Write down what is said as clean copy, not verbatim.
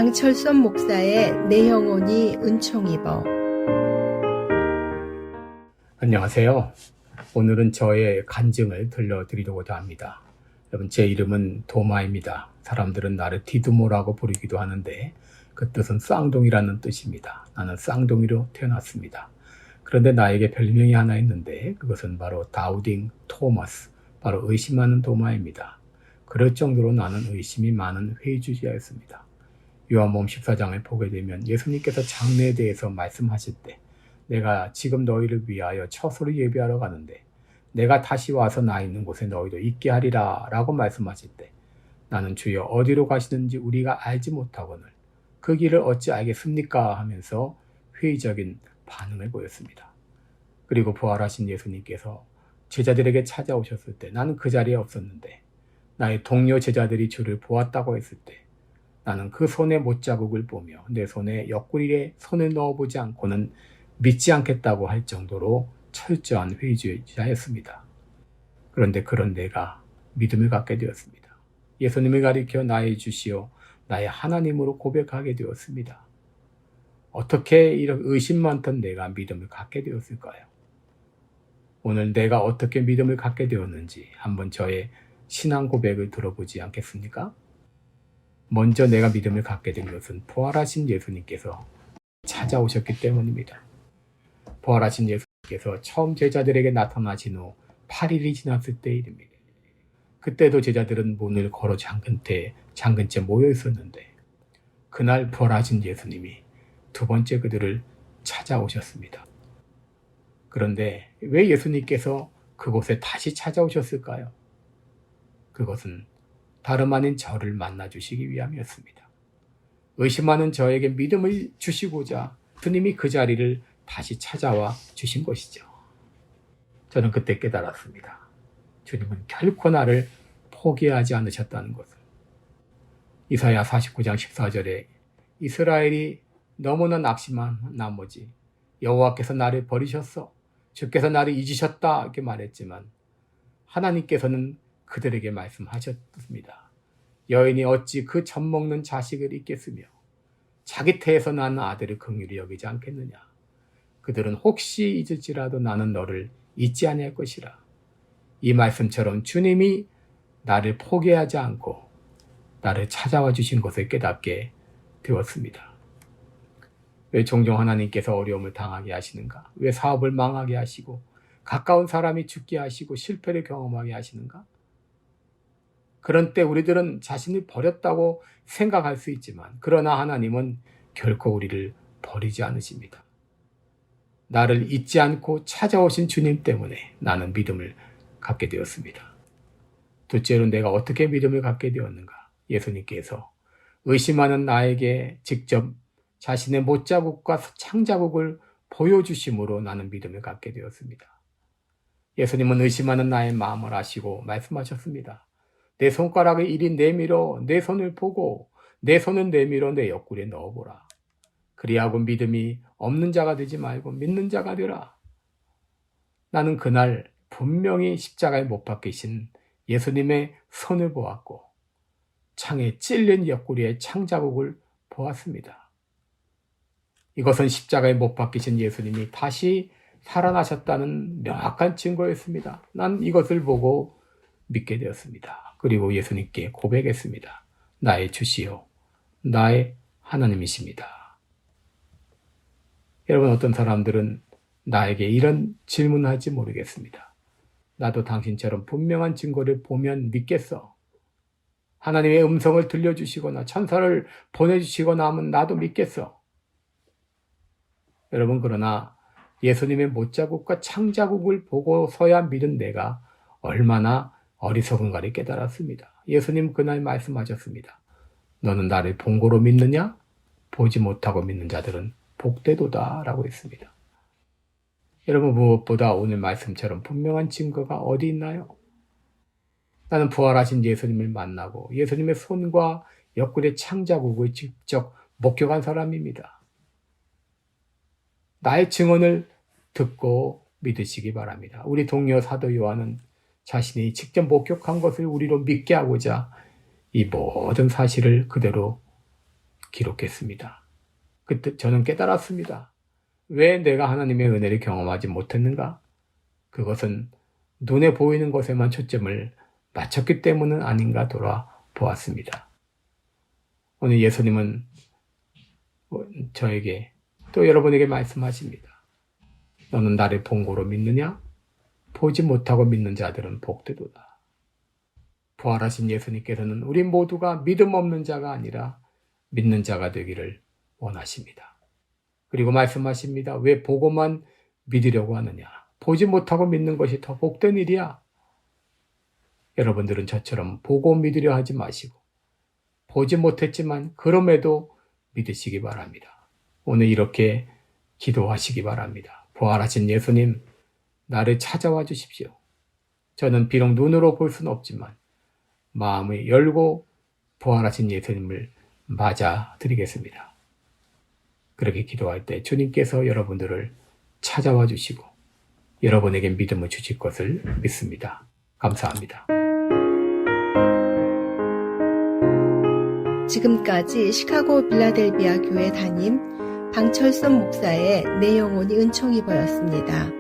양철선 목사의 내 영혼이 은총입어. 안녕하세요. 오늘은 저의 간증을 들려드리려고도 합니다. 여러분, 제 이름은 도마입니다. 사람들은 나를 디두모라고 부르기도 하는데 그 뜻은 쌍둥이라는 뜻입니다. 나는 쌍둥이로 태어났습니다. 그런데 나에게 별명이 하나 있는데 그것은 바로 다우딩 토머스, 바로 의심하는 도마입니다. 그럴 정도로 나는 의심이 많은 회의주의자였습니다. 요한복음 14장을 보게 되면 예수님께서 장래에 대해서 말씀하실 때 내가 지금 너희를 위하여 처소를 예비하러 가는데 내가 다시 와서 나 있는 곳에 너희도 있게 하리라 라고 말씀하실 때 나는 주여 어디로 가시는지 우리가 알지 못하거늘 그 길을 어찌 알겠습니까 하면서 회의적인 반응을 보였습니다. 그리고 부활하신 예수님께서 제자들에게 찾아오셨을 때 나는 그 자리에 없었는데 나의 동료 제자들이 주를 보았다고 했을 때 나는 그 손의 못자국을 보며 내 손에 옆구리에 손을 넣어보지 않고는 믿지 않겠다고 할 정도로 철저한 회의주의자였습니다. 그런데 그런 내가 믿음을 갖게 되었습니다. 예수님을 가리켜 나의 주시오, 나의 하나님으로 고백하게 되었습니다. 어떻게 이런 의심 많던 내가 믿음을 갖게 되었을까요? 오늘 내가 어떻게 믿음을 갖게 되었는지 한번 저의 신앙 고백을 들어보지 않겠습니까? 먼저 내가 믿음을 갖게 된 것은 부활하신 예수님께서 찾아오셨기 때문입니다. 부활하신 예수님께서 처음 제자들에게 나타나신 후 8일이 지났을 때 일입니다. 그때도 제자들은 문을 걸어 잠근 채 모여 있었는데 그날 부활하신 예수님이 두 번째 그들을 찾아오셨습니다. 그런데 왜 예수님께서 그곳에 다시 찾아오셨을까요? 그것은 다름 아닌 저를 만나주시기 위함이었습니다. 의심하는 저에게 믿음을 주시고자 주님이 그 자리를 다시 찾아와 주신 것이죠. 저는 그때 깨달았습니다. 주님은 결코 나를 포기하지 않으셨다는 것을. 이사야 49장 14절에 이스라엘이 너무나 낙심한 나머지 여호와께서 나를 버리셨어, 주께서 나를 잊으셨다 이렇게 말했지만 하나님께서는 그들에게 말씀하셨습니다. 여인이 어찌 그 젖먹는 자식을 잊겠으며 자기 태에서 난 아들을 긍휼히 여기지 않겠느냐. 그들은 혹시 잊을지라도 나는 너를 잊지 아니할 것이라. 이 말씀처럼 주님이 나를 포기하지 않고 나를 찾아와 주신 것을 깨닫게 되었습니다. 왜 종종 하나님께서 어려움을 당하게 하시는가? 왜 사업을 망하게 하시고 가까운 사람이 죽게 하시고 실패를 경험하게 하시는가? 그런 때 우리들은 자신을 버렸다고 생각할 수 있지만 그러나 하나님은 결코 우리를 버리지 않으십니다. 나를 잊지 않고 찾아오신 주님 때문에 나는 믿음을 갖게 되었습니다. 둘째로 내가 어떻게 믿음을 갖게 되었는가? 예수님께서 의심하는 나에게 직접 자신의 못자국과 창자국을 보여주심으로 나는 믿음을 갖게 되었습니다. 예수님은 의심하는 나의 마음을 아시고 말씀하셨습니다. 내 손가락을 이리 내밀어 내 손을 보고 내 손을 내밀어 내 옆구리에 넣어보라. 그리하고 믿음이 없는 자가 되지 말고 믿는 자가 되라. 나는 그날 분명히 십자가에 못 박히신 예수님의 손을 보았고 창에 찔린 옆구리의 창자국을 보았습니다. 이것은 십자가에 못 박히신 예수님이 다시 살아나셨다는 명확한 증거였습니다. 난 이것을 보고 믿게 되었습니다. 그리고 예수님께 고백했습니다. 나의 주시요, 나의 하나님이십니다. 여러분, 어떤 사람들은 나에게 이런 질문할지 모르겠습니다. 나도 당신처럼 분명한 증거를 보면 믿겠어. 하나님의 음성을 들려주시거나 천사를 보내주시거나 하면 나도 믿겠어. 여러분, 그러나 예수님의 못자국과 창자국을 보고서야 믿은 내가 얼마나 어리석은가를 깨달았습니다. 예수님 그날 말씀하셨습니다. 너는 나를 본 거로 믿느냐? 보지 못하고 믿는 자들은 복되도다 라고 했습니다. 여러분, 무엇보다 오늘 말씀처럼 분명한 증거가 어디 있나요? 나는 부활하신 예수님을 만나고 예수님의 손과 옆구리의 창자국을 직접 목격한 사람입니다. 나의 증언을 듣고 믿으시기 바랍니다. 우리 동료 사도 요한은 자신이 직접 목격한 것을 우리로 믿게 하고자 이 모든 사실을 그대로 기록했습니다. 그때 저는 깨달았습니다. 왜 내가 하나님의 은혜를 경험하지 못했는가? 그것은 눈에 보이는 것에만 초점을 맞췄기 때문은 아닌가 돌아보았습니다. 오늘 예수님은 저에게 또 여러분에게 말씀하십니다. 너는 나를 본고로 믿느냐? 보지 못하고 믿는 자들은 복되도다. 부활하신 예수님께서는 우리 모두가 믿음 없는 자가 아니라 믿는 자가 되기를 원하십니다. 그리고 말씀하십니다. 왜 보고만 믿으려고 하느냐? 보지 못하고 믿는 것이 더 복된 일이야. 여러분들은 저처럼 보고 믿으려 하지 마시고 보지 못했지만 그럼에도 믿으시기 바랍니다. 오늘 이렇게 기도하시기 바랍니다. 부활하신 예수님, 나를 찾아와 주십시오. 저는 비록 눈으로 볼 수는 없지만 마음을 열고 부활하신 예수님을 맞아 드리겠습니다. 그렇게 기도할 때 주님께서 여러분들을 찾아와 주시고 여러분에게 믿음을 주실 것을 믿습니다. 감사합니다. 지금까지 시카고 빌라델비아 교회 담임 방철순 목사의 내 영혼이 은총이 보였습니다.